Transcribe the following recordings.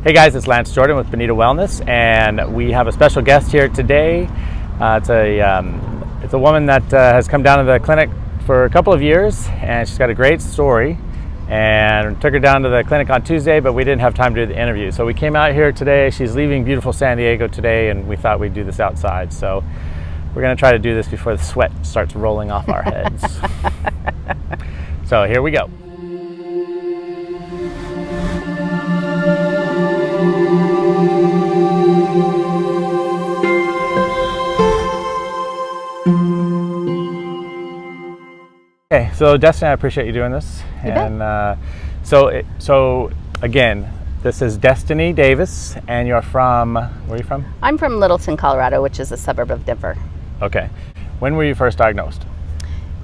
Hey guys, it's Lance Jordan with Bonita Wellness, and we have a special guest here today. It's a woman that has come down to the clinic for a couple of years, and she's got a great story. And took her down to the clinic on Tuesday, but we didn't have time to do the interview. So we came out here today. She's leaving beautiful San Diego today, and we thought we'd do this outside. So we're going to try to do this before the sweat starts rolling off our heads. So here we go. Okay, so Destiny, I appreciate you doing this. And so again, this is Destany Davis, and you're from, where are you from? I'm from Littleton, Colorado, which is a suburb of Denver. Okay. When were you first diagnosed?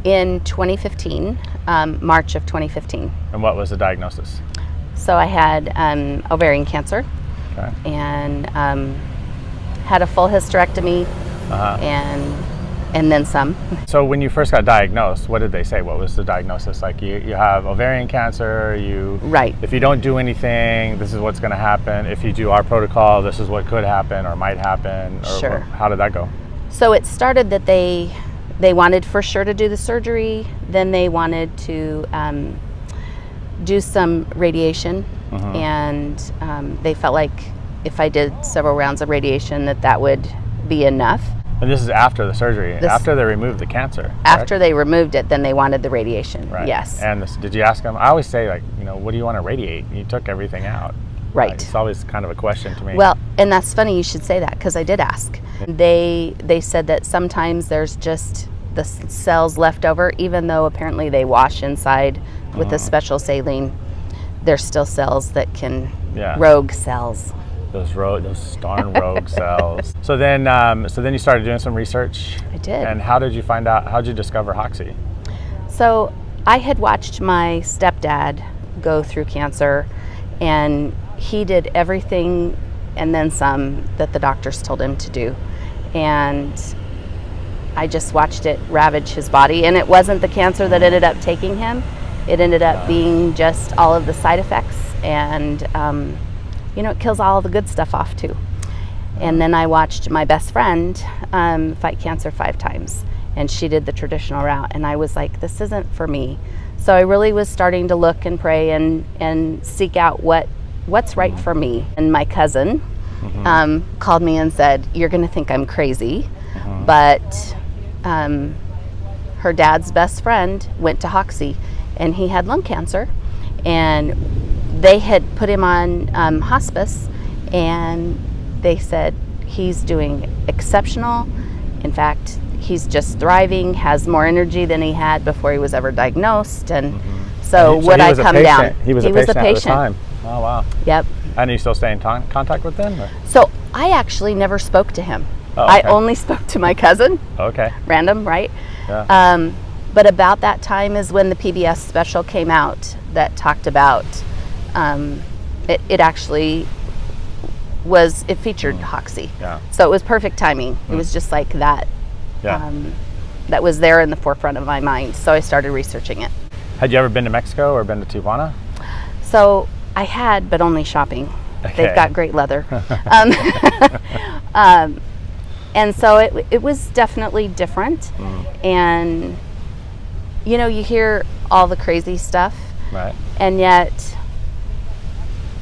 In 2015, March of 2015. And what was the diagnosis? So I had ovarian cancer, Okay. and had a full hysterectomy, and then some. So when you first got diagnosed, what did they say? What was the diagnosis? Like you have ovarian cancer, Right. If you don't do anything, this is what's going to happen. If you do our protocol, this is what could happen or might happen. Or Sure. How did that go? So it started that they wanted for sure to do the surgery, then they wanted to do some radiation, and they felt like if I did several rounds of radiation that would be enough. And this is after the surgery, after they removed the cancer, correct? After they removed it, then they wanted the radiation. Right. Yes. And did you ask them? I always say, like, what do you want to radiate? You took everything out. Right. It's always kind of a question to me. Well, and that's funny you should say that, because I did ask. They said that sometimes there's just the cells left over, even though apparently they wash inside with a special saline. There's still cells that can, rogue cells. Those darn rogue cells. So then you started doing some research. I did. And how did you find out? How did you discover Hoxsey? So I had watched my stepdad go through cancer, and he did everything and then some that the doctors told him to do. And I just watched it ravage his body. And it wasn't the cancer that ended up taking him. It ended up being just all of the side effects, and it kills all the good stuff off too. And then I watched my best friend fight cancer 5 times, and she did the traditional route, and I was like, this isn't for me. So I really was starting to look and pray and seek out what's right for me. And my cousin called me and said, you're gonna think I'm crazy, but her dad's best friend went to Hoxsey, and he had lung cancer, and they had put him on hospice, and they said he's doing exceptional. In fact, he's just thriving, has more energy than he had before he was ever diagnosed. And so would I come down? He was a patient at the time. Oh, wow. Yep. And you still stay in contact with them? Or? So I actually never spoke to him. Oh, okay. I only spoke to my cousin. Okay. Random, right? Yeah. But about that time is when the PBS special came out that talked about, it actually was, it featured Hoxsey. Yeah. So it was perfect timing. It was just like that, that was there in the forefront of my mind. So I started researching it. Had you ever been to Mexico or been to Tijuana? So I had, but only shopping. Okay. They've got great leather. And so it was definitely different. And you hear all the crazy stuff, right? And yet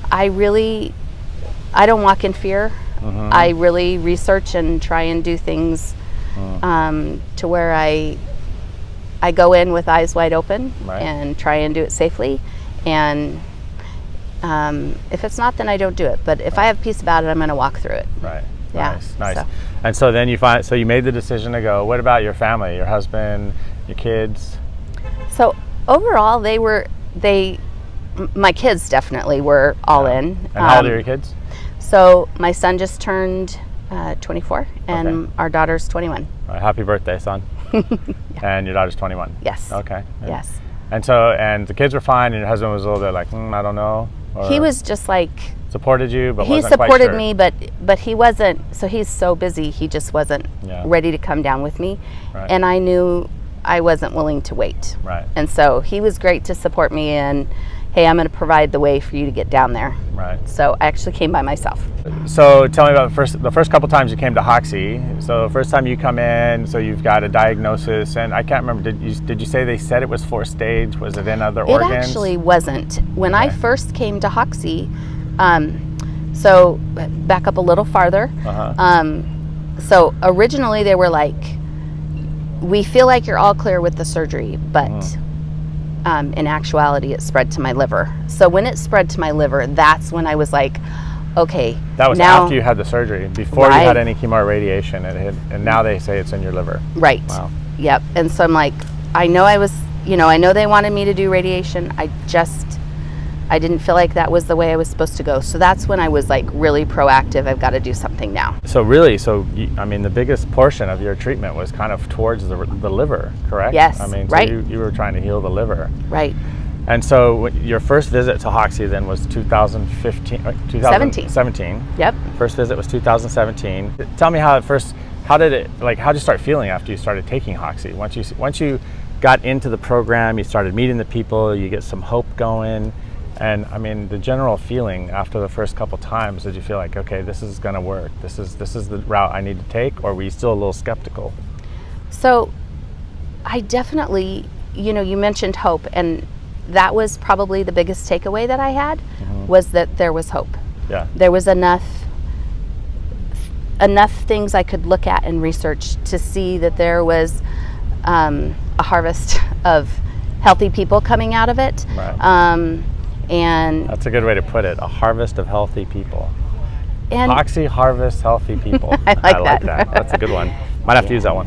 I don't walk in fear. I really research and try and do things to where I go in with eyes wide open, and try and do it safely. And if it's not, then I don't do it. But if I have peace about it, I'm going to walk through it. Right. Yeah. Nice. So. And so then you made the decision to go. What about your family, your husband, your kids? So overall, my kids definitely were all in. And how old are your kids? So my son just turned 24, and our daughter's 21. All right, happy birthday, son. And your daughter's 21. Yes. Okay. Yes. And the kids were fine, and your husband was a little bit like, I don't know. Or he was just like, supported you, but he wasn't quite supported sure. me, but he wasn't. So he's so busy, he just wasn't ready to come down with me, and I knew I wasn't willing to wait. Right. And so he was great to support me, and hey, I'm going to provide the way for you to get down there. Right. So I actually came by myself. So tell me about the first couple times you came to Hoxsey. So the first time you come in, so you've got a diagnosis, and I can't remember, did you say they said it was 4th stage? Was it in other organs? It actually wasn't. When I first came to Hoxsey, so back up a little farther. So originally they were like, we feel like you're all clear with the surgery, but in actuality it spread to my liver. So when it spread to my liver, that's when I was like, okay. That was now, after you had the surgery, before you had any chemo or radiation, and now they say it's in your liver. Right. Wow. Yep. And so I'm like, I know I know they wanted me to do radiation. I didn't feel like that was the way I was supposed to go. So that's when I was like really proactive. I've got to do something now. So really, I mean, the biggest portion of your treatment was kind of towards the liver, correct? Yes, I mean, right. So you were trying to heal the liver. Right. And so your first visit to Hoxsey then was 2017. Yep. First visit was 2017. Tell me how did you start feeling after you started taking Hoxsey? Once you got into the program, you started meeting the people, you get some hope going. And I mean, the general feeling after the first couple times, did you feel like, okay, this is going to work? This is the route I need to take, or were you still a little skeptical? So I definitely, you mentioned hope, and that was probably the biggest takeaway that I had, was that there was hope. Yeah. There was enough things I could look at and research to see that there was a harvest of healthy people coming out of it. Right. And that's a good way to put it, a harvest of healthy people. And Hoxsey harvest healthy people. I like that. That's a good one. Might have to use that one.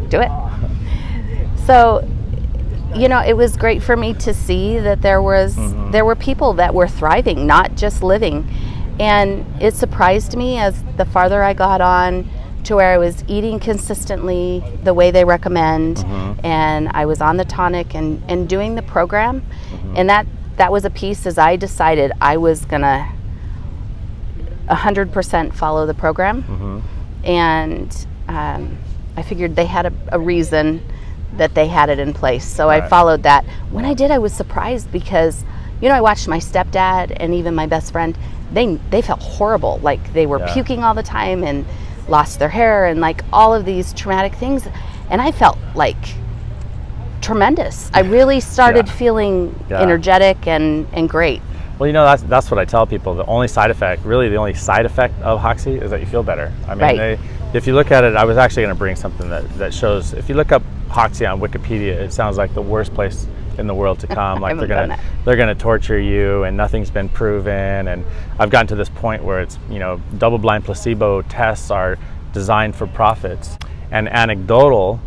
Do it. So, it was great for me to see that there were people that were thriving, not just living. And it surprised me as the farther I got on to where I was eating consistently the way they recommend, and I was on the tonic and doing the program. And that was a piece as I decided I was gonna 100% follow the program. And I figured they had a reason that they had it in place. So I followed that. When I did, I was surprised because, I watched my stepdad and even my best friend, they felt horrible. Like they were puking all the time and lost their hair and like all of these traumatic things. And I felt like tremendous. I really started feeling energetic and great. Well, that's what I tell people. The only side effect of Hoxsey is that you feel better. I mean, if you look at it, I was actually going to bring something that shows, if you look up Hoxsey on Wikipedia, it sounds like the worst place in the world to come. Like they're gonna torture you, and nothing's been proven. And I've gotten to this point where it's double-blind placebo tests are designed for profits, and anecdotal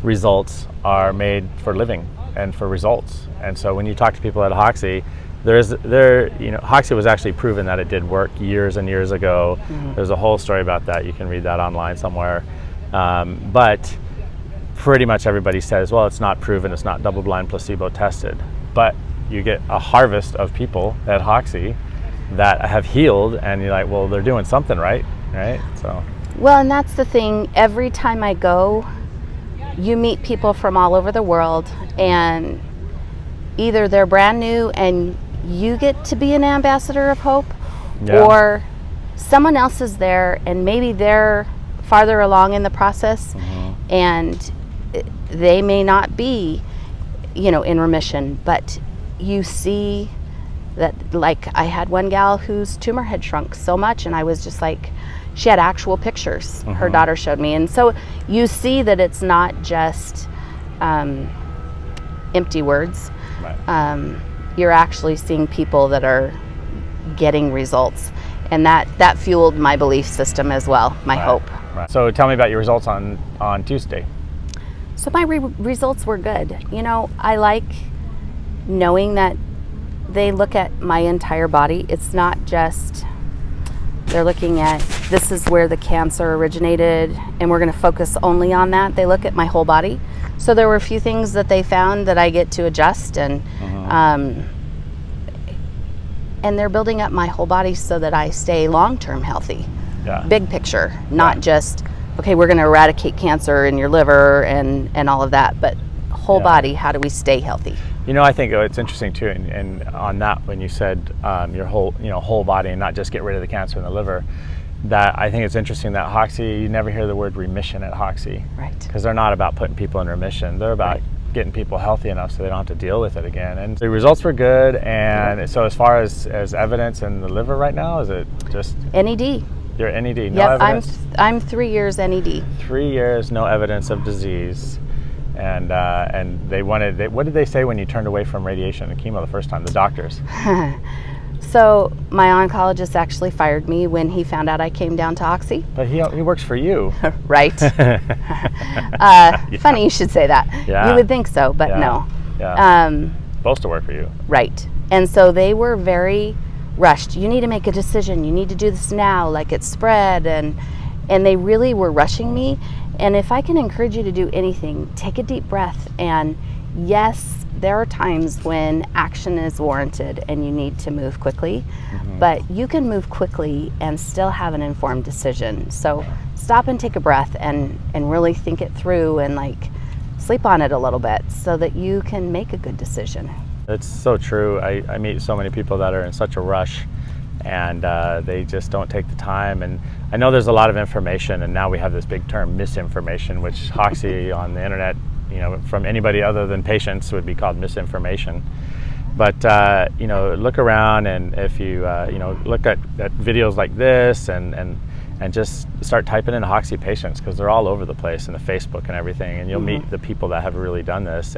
results are made for living and for results. And so when you talk to people at Hoxsey, Hoxsey was actually proven that it did work years and years ago. There's a whole story about that. You can read that online somewhere. But pretty much everybody says, well, it's not proven, it's not double-blind placebo tested. But you get a harvest of people at Hoxsey that have healed, and you're like, well, they're doing something right? So. Well, and that's the thing. Every time I go, you meet people from all over the world, and either they're brand new and you get to be an ambassador of hope, or someone else is there and maybe they're farther along in the process, and they may not be, in remission, but you see that, like, I had one gal whose tumor had shrunk so much, and I was just like, she had actual pictures her daughter showed me. And so you see that it's not just empty words. You're actually seeing people that are getting results, and that fueled my belief system as well, my hope. So tell me about your results on Tuesday. So my results were good. I like knowing that they look at my entire body. It's not just they're looking at, this is where the cancer originated and we're going to focus only on that. They look at my whole body. So there were a few things that they found that I get to adjust, and they're building up my whole body so that I stay long-term healthy. Big picture, not just, okay, we're going to eradicate cancer in your liver and all of that, but whole body, how do we stay healthy? You know, I think it's interesting too, and on that, when you said your whole body and not just get rid of the cancer in the liver, that I think it's interesting that Hoxsey, you never hear the word remission at Hoxsey. Right. Because they're not about putting people in remission. They're about Right. getting people healthy enough so they don't have to deal with it again. And the results were good. And so as far as evidence in the liver right now, is it just NED. your NED? No Yep, evidence? I'm 3 years NED. 3 years, no evidence of disease. And what did they say when you turned away from radiation and chemo the first time, the doctors? So my oncologist actually fired me when he found out I came down to Hoxsey. But he works for you. Right. Funny you should say that. Yeah. You would think so, but Yeah. no. Yeah. Supposed to work for you. Right. And so they were very rushed. You need to make a decision. You need to do this now, like it's spread. And they really were rushing me. And if I can encourage you to do anything, take a deep breath. And yes, there are times when action is warranted and you need to move quickly, but you can move quickly and still have an informed decision. So stop and take a breath and really think it through and like sleep on it a little bit so that you can make a good decision. It's so true. I meet so many people that are in such a rush and they just don't take the time. And I know there's a lot of information, and now we have this big term, misinformation, which Hoxsey on the internet, from anybody other than patients would be called misinformation. But look around, and if you look at videos like this and just start typing in Hoxsey patients, because they're all over the place in the Facebook and everything, and you'll meet the people that have really done this.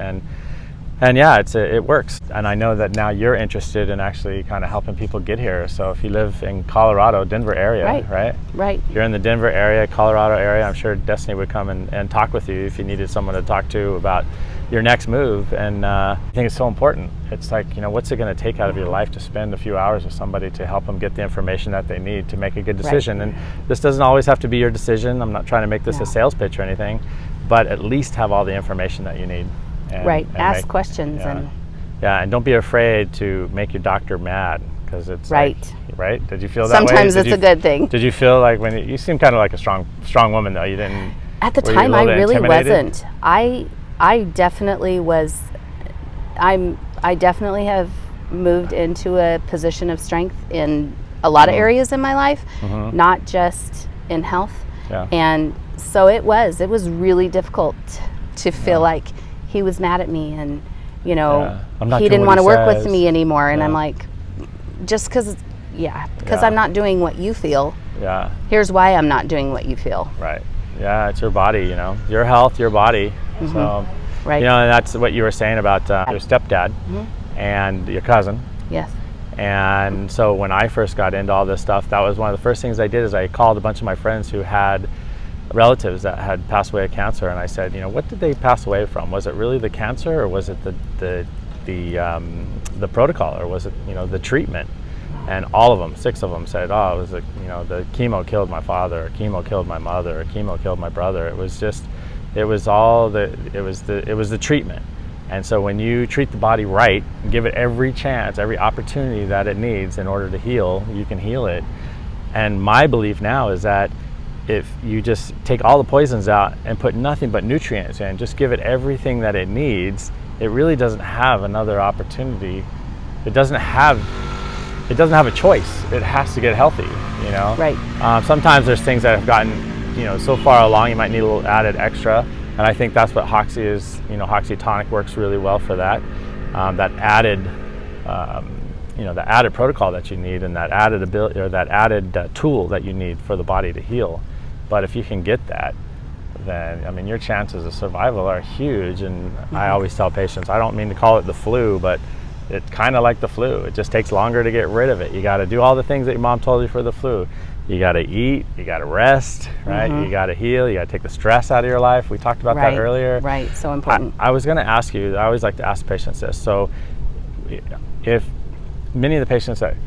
And yeah, it works. And I know that now you're interested in actually kind of helping people get here. So if you live in Colorado, Denver area, right? Right. If you're in the Denver area, Colorado area, I'm sure Destany would come and talk with you if you needed someone to talk to about your next move. And I think it's so important. It's like, what's it going to take out of your life to spend a few hours with somebody to help them get the information that they need to make a good decision? Right. And this doesn't always have to be your decision. I'm not trying to make this a sales pitch or anything, but at least have all the information that you need. And ask questions. And don't be afraid to make your doctor mad, because it's right. Did you feel that way? Sometimes it's a good thing. Did you feel like when you seem kind of like a strong woman though? You didn't. At the time, I really wasn't. I definitely was. I definitely have moved into a position of strength in a lot of areas in my life, not just in health. Yeah. And so it was really difficult to feel like he was mad at me, and he didn't want to work with me anymore. And I'm like, just because I'm not doing what you feel. Yeah. Here's why I'm not doing what you feel. Right. Yeah, it's your body, your health, your body. So, right. And that's what you were saying about your stepdad and your cousin. Yes. And so when I first got into all this stuff, that was one of the first things I did, is I called a bunch of my friends who had relatives that had passed away of cancer, and I said, what did they pass away from? Was it really the cancer, or was it the protocol, or was it the treatment? And all of them, 6 of them, said, "Oh, it was the chemo killed my father, or chemo killed my mother, or chemo killed my brother." It was the treatment. And so when you treat the body right, and give it every chance, every opportunity that it needs in order to heal, you can heal it. And my belief now is that if you just take all the poisons out and put nothing but nutrients in, just give it everything that it needs, it really doesn't have another opportunity. It doesn't have a choice. It has to get healthy, Right. Sometimes there's things that have gotten, so far along, you might need a little added extra. And I think that's what Hoxsey is. Hoxsey Tonic works really well for that. That added, the added protocol that you need, and that added ability, or that added tool that you need for the body to heal. But if you can get that, then your chances of survival are huge. And I always tell patients, I don't mean to call it the flu, but it's kind of like the flu. It just takes longer to get rid of it. You got to do all the things that your mom told you for the flu. You got to eat, you got to rest, right? You got to heal, you got to take the stress out of your life. We talked about that earlier. Right, so important. I was going to ask you, I always like to ask patients this. So if many of the patients at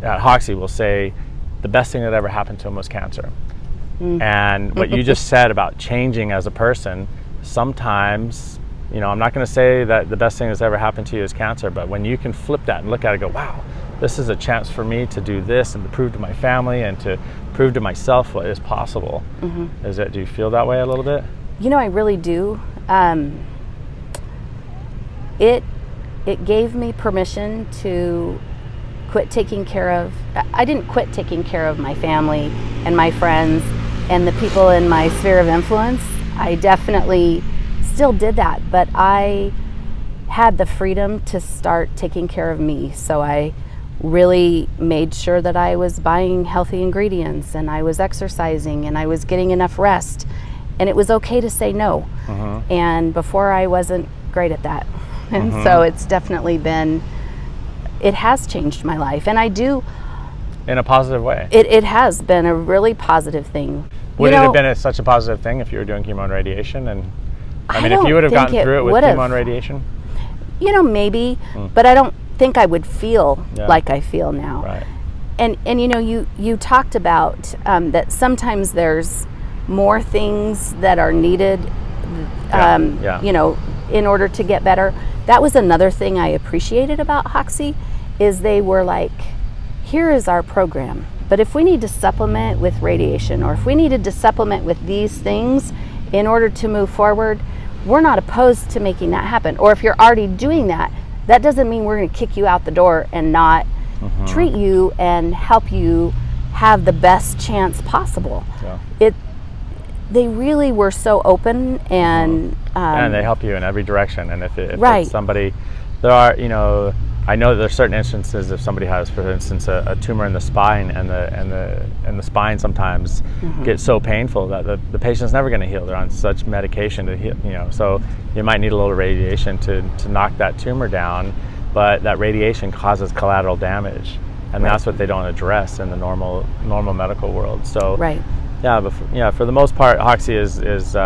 Hoxsey will say the best thing that ever happened to them was cancer. And what you just said about changing as a person, sometimes, I'm not going to say that the best thing that's ever happened to you is cancer, but when you can flip that and look at it and go, wow, this is a chance for me to do this and to prove to my family and to prove to myself what is possible. Do you feel that way a little bit? I really do. It it gave me permission to quit taking care of, I didn't quit taking care of my family and my friends and the people in my sphere of influence. I definitely still did that, but I had the freedom to start taking care of me. So I really made sure that I was buying healthy ingredients, and I was exercising, and I was getting enough rest, and it was okay to say no. And before, I wasn't great at that. And so it's definitely been, it has changed my life, and I do in a positive way. It has been a really positive thing. Would it have been such a positive thing if you were doing chemo and radiation? And I mean, if you would have gotten through it with chemo and radiation? Maybe, but I don't think I would feel like I feel now. Right. And you talked about that sometimes there's more things that are needed, in order to get better. That was another thing I appreciated about Hoxsey, is they were like, here is our program, but if we need to supplement with radiation, or if we needed to supplement with these things in order to move forward, we're not opposed to making that happen. Or if you're already doing that, that doesn't mean we're going to kick you out the door and not treat you and help you have the best chance possible. They really were so open, and they help you in every direction. And if it's somebody, there are, I know there's certain instances if somebody has, for instance, a tumor in the spine, and the spine sometimes gets so painful that the patient's never going to heal. They're on such medication to heal, so you might need a little radiation to knock that tumor down, but that radiation causes collateral damage, and that's what they don't address in the normal medical world. So for the most part, Hoxsey is it's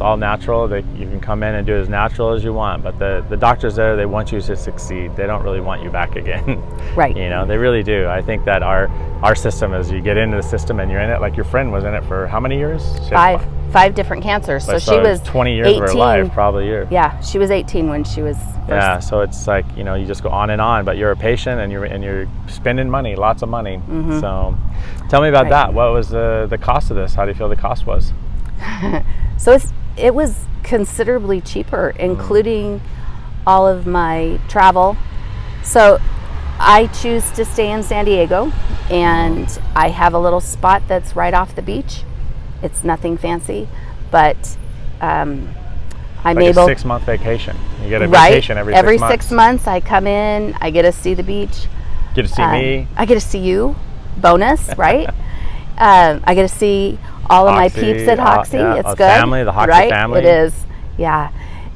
all natural. You can come in and do it as natural as you want, but the doctors there, they want you to succeed. They don't really want you back again. Right. They really do. I think that our system is, you get into the system and you're in it. Like your friend was in it for how many years? Five different cancers. So she was 20 years 18. of her life, probably. Yeah, she was 18 when she was first. Yeah, so it's like, you just go on and on, but you're a patient, and you're spending money, lots of money. So tell me about that. What was the cost of this? How do you feel the cost was? So it was considerably cheaper, including all of my travel. So I choose to stay in San Diego, and I have a little spot that's right off the beach. It's nothing fancy, but I'm able. A 6-month vacation. You get a vacation every 6 months. Every 6 months, I come in. I get to see the beach. Get to see me. I get to see you. Bonus, right? I get to see all of my peeps at Hoxsey. It's good. Family, the Hoxsey family. It is. Yeah,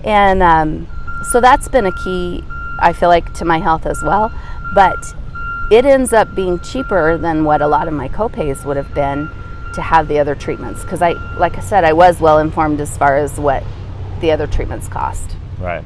and so that's been a key, I feel like, to my health as well. But it ends up being cheaper than what a lot of my copays would have been to have the other treatments, because like I said, I was well informed as far as what the other treatments cost. Right.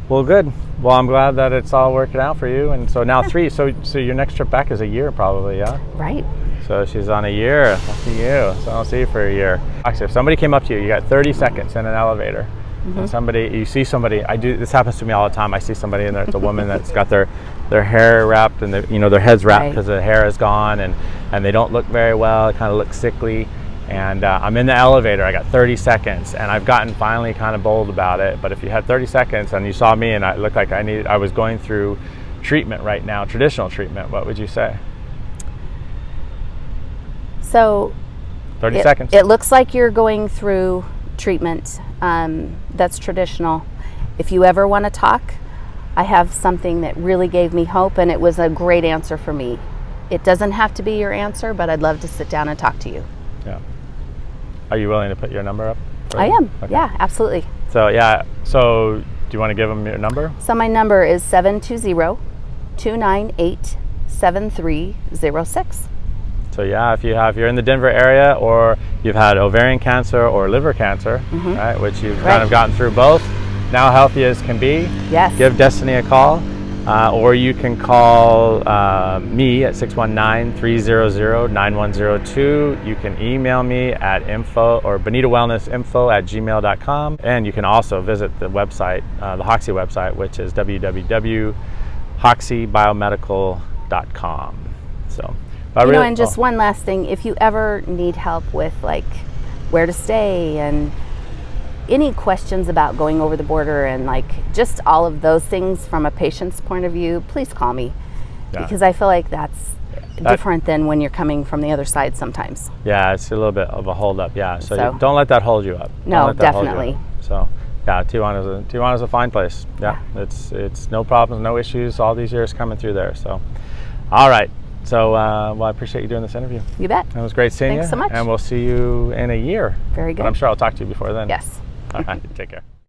Well, good. Well, I'm glad that it's all working out for you. And so now 3. So your next trip back is a year, probably, yeah? Right. So she's on a year. Lucky you. So I'll see you for a year. Actually, if somebody came up to you, you got 30 seconds in an elevator, and you see somebody. This happens to me all the time. I see somebody in there. It's a woman that's got their hair wrapped, and their head's wrapped because the hair is gone, and they don't look very well. It kind of looks sickly. And I'm in the elevator. I got 30 seconds, and I've gotten finally kind of bold about it. But if you had 30 seconds and you saw me and I looked like I was going through treatment right now, traditional treatment, what would you say? So 30 seconds. It looks like you're going through treatment that's traditional. If you ever want to talk, I have something that really gave me hope, and it was a great answer for me. It doesn't have to be your answer, but I'd love to sit down and talk to you. Yeah. Are you willing to put your number up? I am. Okay. Yeah, absolutely. So do you want to give them your number? So my number is 720-298-7306. So if you're in the Denver area, or you've had ovarian cancer or liver cancer, right, which you've kind of gotten through both, now healthy as can be, give Destany a call, or you can call me at 619-300-9102. You can email me at benitowellnessinfo@gmail.com, and you can also visit the website, the Hoxsey website, which is www.hoxseybiomedical.com. So. And just one last thing, if you ever need help with like where to stay and any questions about going over the border and like just all of those things from a patient's point of view, please call me. Yeah. Because I feel like that's different than when you're coming from the other side sometimes. Yeah, it's a little bit of a hold up. Yeah, so So- don't let that hold you up. No, Don't let that hold you definitely. up. So yeah, Tijuana's a fine place. Yeah, it's no problems, no issues. All these years coming through there. So, all right. So well, I appreciate you doing this interview. You bet. It was great seeing you. Thanks so much. And we'll see you in a year. Very good. But I'm sure I'll talk to you before then. Yes. All right. Take care.